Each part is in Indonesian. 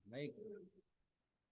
Baik,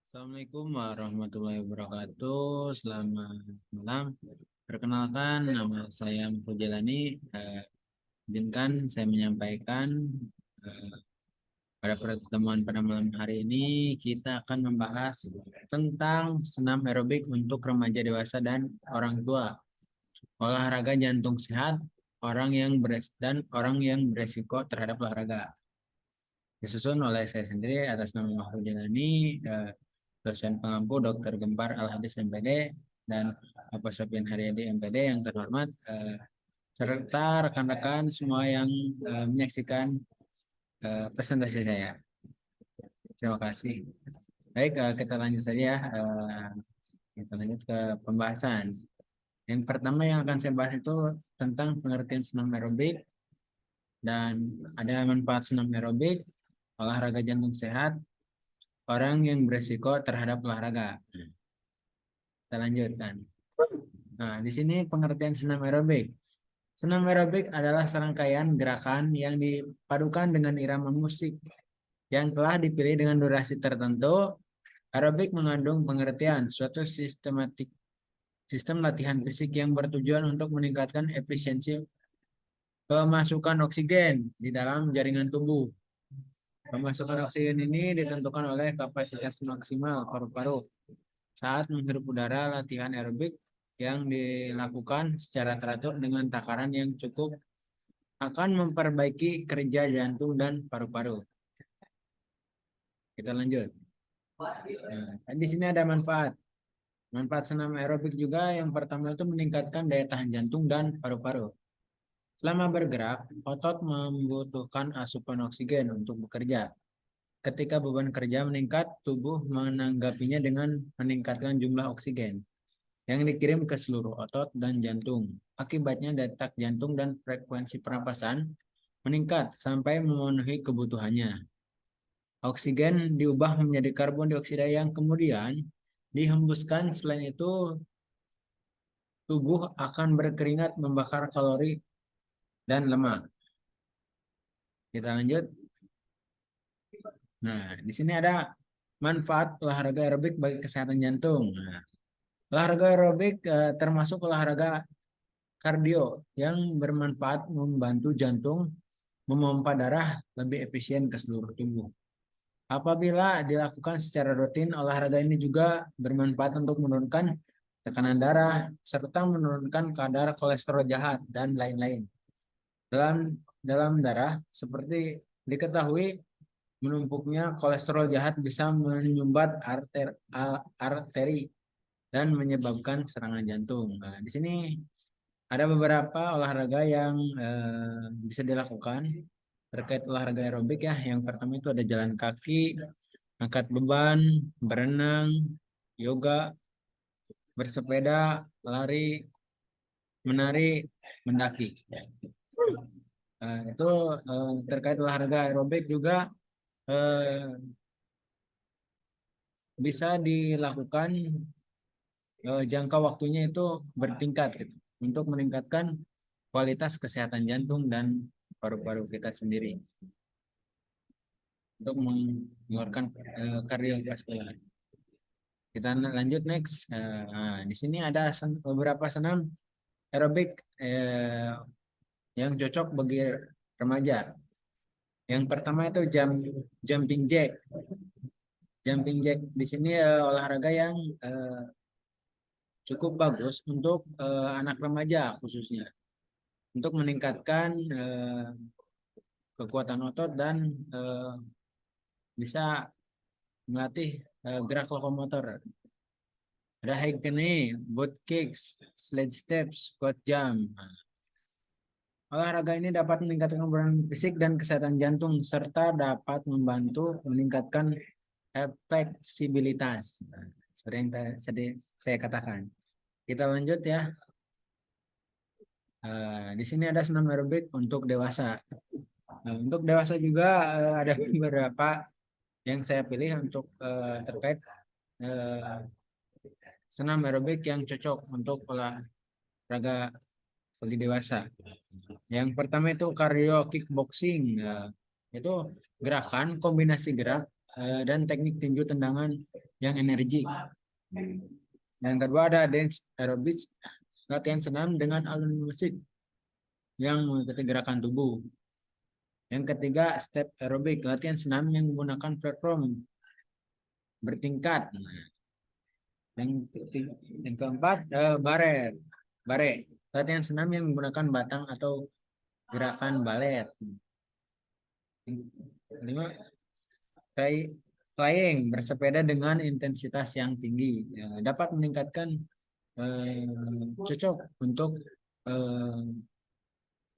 Assalamualaikum warahmatullahi wabarakatuh. Selamat malam. Perkenalkan, nama saya Mujailani. Izinkan saya menyampaikan eh, pada pertemuan pada malam hari ini kita akan membahas tentang senam aerobik untuk remaja dewasa dan orang tua, olahraga jantung sehat, dan orang yang beresiko terhadap olahraga. Disusun oleh saya sendiri atas nama Mahfud Jalani, dosen pengampu Dr. Gempar Al-Hadis MPD, dan Bapak Sofian Haryadi MPD yang terhormat, serta rekan-rekan semua yang menyaksikan presentasi saya. Terima kasih. Baik, kita lanjut saja ya. Kita lanjut ke pembahasan. Yang pertama yang akan saya bahas itu tentang pengertian senam aerobik dan ada manfaat senam aerobik, olahraga jantung sehat, orang yang beresiko terhadap olahraga. Kita lanjutkan. Nah, di sini pengertian senam aerobik. Senam aerobik adalah serangkaian gerakan yang dipadukan dengan irama musik yang telah dipilih dengan durasi tertentu. Aerobik mengandung pengertian suatu sistem latihan fisik yang bertujuan untuk meningkatkan efisiensi pemasukan oksigen di dalam jaringan tubuh. Pemasukan oksigen ini ditentukan oleh kapasitas maksimal paru-paru saat menghirup udara. Latihan aerobik yang dilakukan secara teratur dengan takaran yang cukup akan memperbaiki kerja jantung dan paru-paru. Kita lanjut. Nah, di sini ada manfaat. Manfaat senam aerobik juga yang pertama itu meningkatkan daya tahan jantung dan paru-paru. Selama bergerak, otot membutuhkan asupan oksigen untuk bekerja. Ketika beban kerja meningkat, tubuh menanggapinya dengan meningkatkan jumlah oksigen yang dikirim ke seluruh otot dan jantung. Akibatnya detak jantung dan frekuensi pernapasan meningkat sampai memenuhi kebutuhannya. Oksigen diubah menjadi karbon dioksida yang kemudian dihembuskan. Selain itu, tubuh akan berkeringat membakar kalori dan lemak. Kita lanjut. Nah, di sini ada manfaat olahraga aerobik bagi kesehatan jantung. Nah, olahraga aerobik termasuk olahraga kardio yang bermanfaat membantu jantung memompa darah lebih efisien ke seluruh tubuh. Apabila dilakukan secara rutin, olahraga ini juga bermanfaat untuk menurunkan tekanan darah serta menurunkan kadar kolesterol jahat dan lain-lain dalam darah. Seperti diketahui, menumpuknya kolesterol jahat bisa menyumbat arteri dan menyebabkan serangan jantung. Nah, di sini ada beberapa olahraga yang bisa dilakukan terkait olahraga aerobik ya. Yang pertama itu ada jalan kaki, angkat beban, berenang, yoga, bersepeda, lari, menari, mendaki. Itu terkait olahraga aerobik juga eh, bisa dilakukan, jangka waktunya itu bertingkat gitu, untuk meningkatkan kualitas kesehatan jantung dan paru-paru kita sendiri untuk mengeluarkan kardiovaskular. Kita lanjut next. Nah, di sini ada beberapa senam aerobik yang cocok bagi remaja. Yang pertama itu jumping jack. Jumping jack di sini olahraga yang eh, cukup bagus untuk anak remaja khususnya untuk meningkatkan kekuatan otot dan eh, bisa melatih gerak lokomotor. Ada high knee, boot kicks, sled steps, squat jump. Olahraga ini dapat meningkatkan kebugaran fisik dan kesehatan jantung serta dapat membantu meningkatkan fleksibilitas. Seperti yang tadi saya katakan. Kita lanjut ya. Di sini ada senam aerobik untuk dewasa. Untuk dewasa juga ada beberapa yang saya pilih untuk terkait senam aerobik yang cocok untuk olahraga bagi dewasa. Yang pertama itu cardio kickboxing. Itu gerakan kombinasi gerak dan teknik tinju tendangan yang energi. Yang kedua ada dance aerobics, latihan senam dengan alunan musik yang mengikuti gerakan tubuh. Yang ketiga step aerobik, latihan senam yang menggunakan platform bertingkat. Yang keempat baret, latihan senam yang menggunakan batang atau gerakan balet. Yang kelima flying, bersepeda dengan intensitas yang tinggi, ya, dapat meningkatkan cocok untuk eh,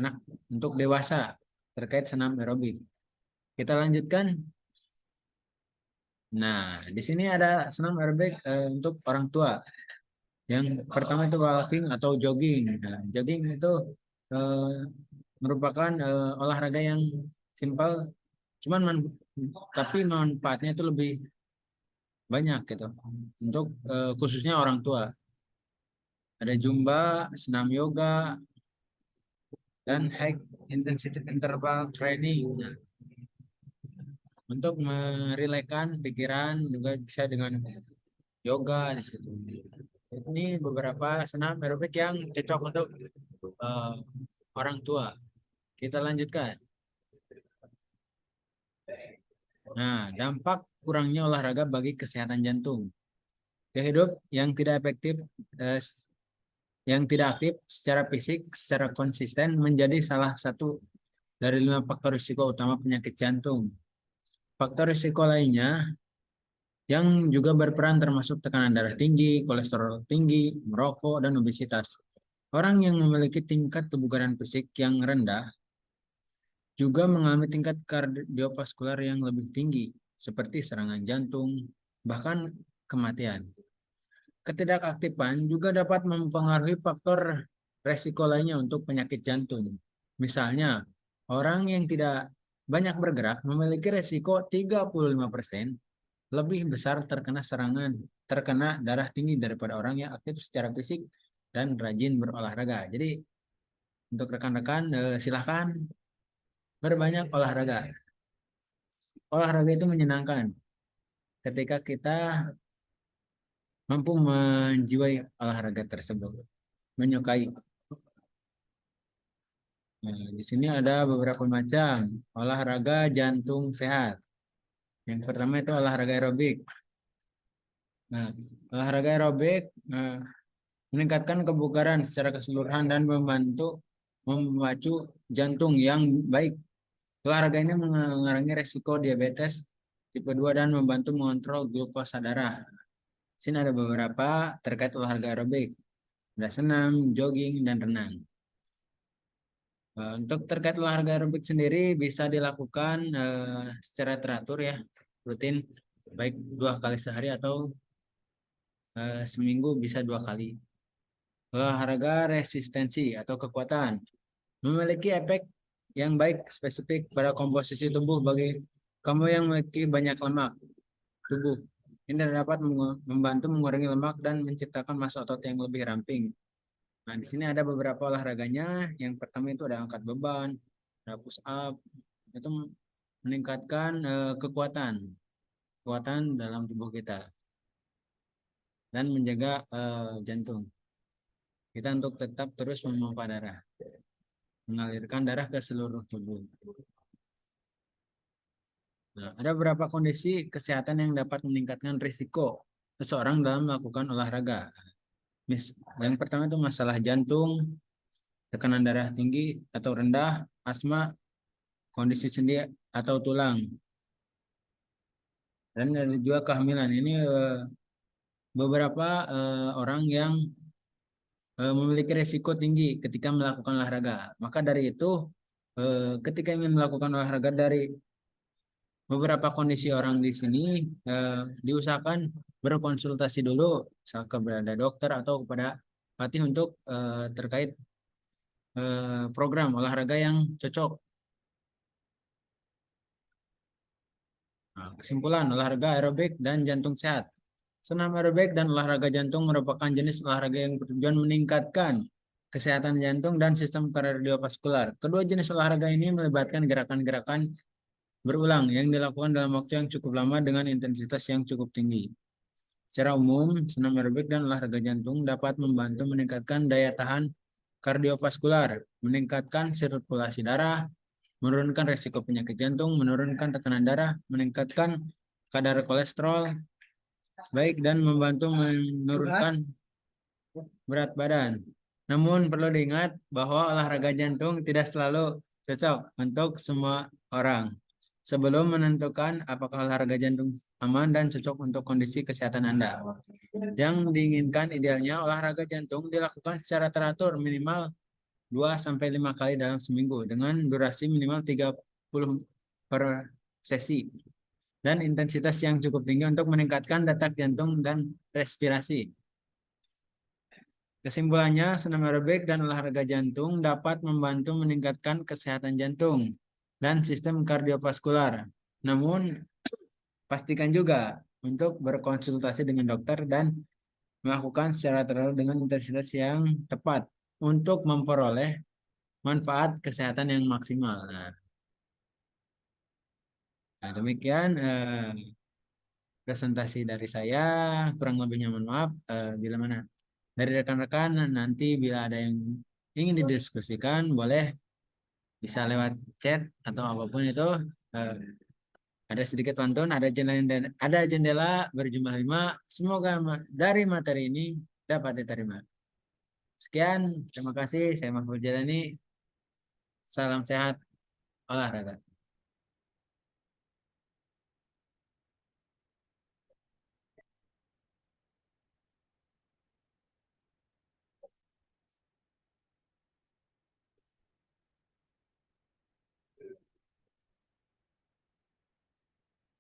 anak untuk dewasa terkait senam aerobik. Kita lanjutkan. Nah, di sini ada senam aerobik untuk orang tua. Yang pertama itu walking atau jogging. Nah, jogging itu eh, merupakan olahraga yang simpel, cuman tapi manfaatnya itu lebih banyak gitu. Untuk khususnya orang tua. Ada Zumba, senam yoga, dan high intensity interval training. Nah, untuk merilekkan pikiran juga bisa dengan yoga di situ. Ini beberapa senam aerobik yang cocok untuk eh, orang tua. Kita lanjutkan. Nah, dampak kurangnya olahraga bagi kesehatan jantung. Gaya hidup yang tidak efektif, eh, yang tidak aktif secara fisik, secara konsisten menjadi salah satu dari 5 faktor risiko utama penyakit jantung. Faktor risiko lainnya yang juga berperan termasuk tekanan darah tinggi, kolesterol tinggi, merokok, dan obesitas. Orang yang memiliki tingkat kebugaran fisik yang rendah juga mengalami tingkat kardiovaskular yang lebih tinggi, seperti serangan jantung, bahkan kematian. Ketidakaktifan juga dapat mempengaruhi faktor resiko lainnya untuk penyakit jantung. Misalnya, orang yang tidak banyak bergerak memiliki resiko 35% lebih besar terkena darah tinggi daripada orang yang aktif secara fisik dan rajin berolahraga. Jadi untuk rekan-rekan silahkan berbanyak olahraga. Olahraga itu menyenangkan ketika kita mampu menjiwai olahraga tersebut, menyukai. Nah, di sini ada beberapa macam olahraga jantung sehat. Yang pertama itu olahraga aerobik. Nah, olahraga aerobik meningkatkan kebugaran secara keseluruhan dan membantu memacu jantung yang baik. Olahraga ini mengurangi resiko diabetes tipe 2 dan membantu mengontrol glukosa darah. Di sini ada beberapa terkait olahraga aerobik. Ada senam, jogging, dan renang. Untuk terkait olahraga aerobik sendiri bisa dilakukan secara teratur ya, rutin, baik 2 kali sehari atau seminggu bisa 2 kali. Olahraga resistensi atau kekuatan memiliki efek yang baik spesifik pada komposisi tubuh bagi kamu yang memiliki banyak lemak tubuh. Ini dapat membantu mengurangi lemak dan menciptakan massa otot yang lebih ramping. Nah, di sini ada beberapa olahraganya. Yang pertama itu ada angkat beban, ada push up. Itu meningkatkan kekuatan dalam tubuh kita dan menjaga jantung kita untuk tetap terus memompa darah, mengalirkan darah ke seluruh tubuh. Nah, ada beberapa kondisi kesehatan yang dapat meningkatkan risiko seseorang dalam melakukan olahraga. Yang pertama itu masalah jantung, tekanan darah tinggi atau rendah, asma, kondisi sendi atau tulang, dan ada juga kehamilan. Ini beberapa orang yang memiliki risiko tinggi ketika melakukan olahraga. Maka dari itu, ketika ingin melakukan olahraga dari beberapa kondisi orang di sini, diusahakan berkonsultasi dulu kepada dokter atau kepada pelatih untuk terkait program olahraga yang cocok. Nah, kesimpulan, olahraga aerobik dan jantung sehat. Senam aerobik dan olahraga jantung merupakan jenis olahraga yang bertujuan meningkatkan kesehatan jantung, dan sistem kardiovaskular. Kedua jenis olahraga ini melibatkan gerakan-gerakan berulang yang dilakukan dalam waktu yang cukup lama dengan intensitas yang cukup tinggi. Secara umum, senam aerobik dan olahraga jantung dapat membantu meningkatkan daya tahan kardiovaskular, meningkatkan sirkulasi darah, menurunkan resiko penyakit jantung, menurunkan tekanan darah, meningkatkan kadar kolesterol baik, dan membantu menurunkan berat badan. Namun perlu diingat bahwa olahraga jantung tidak selalu cocok untuk semua orang. Sebelum menentukan apakah olahraga jantung aman dan cocok untuk kondisi kesehatan Anda. Yang diinginkan idealnya olahraga jantung dilakukan secara teratur minimal 2-5 kali dalam seminggu dengan durasi minimal 30 per sesi dan intensitas yang cukup tinggi untuk meningkatkan detak jantung dan respirasi. Kesimpulannya, senam aerobik dan olahraga jantung dapat membantu meningkatkan kesehatan jantung dan sistem kardiovaskular. Namun, pastikan juga untuk berkonsultasi dengan dokter dan melakukan secara teratur dengan intensitas yang tepat untuk memperoleh manfaat kesehatan yang maksimal. Nah, demikian presentasi dari saya. Kurang lebihnya mohon maaf. Bila mana dari rekan-rekan nanti bila ada yang ingin didiskusikan, boleh bisa lewat chat atau apapun itu. Eh, ada sedikit pantun, ada jendela berjumlah 5. Semoga dari materi ini dapat diterima. Sekian, terima kasih. Saya Mahfud Jalani. Salam sehat olahraga.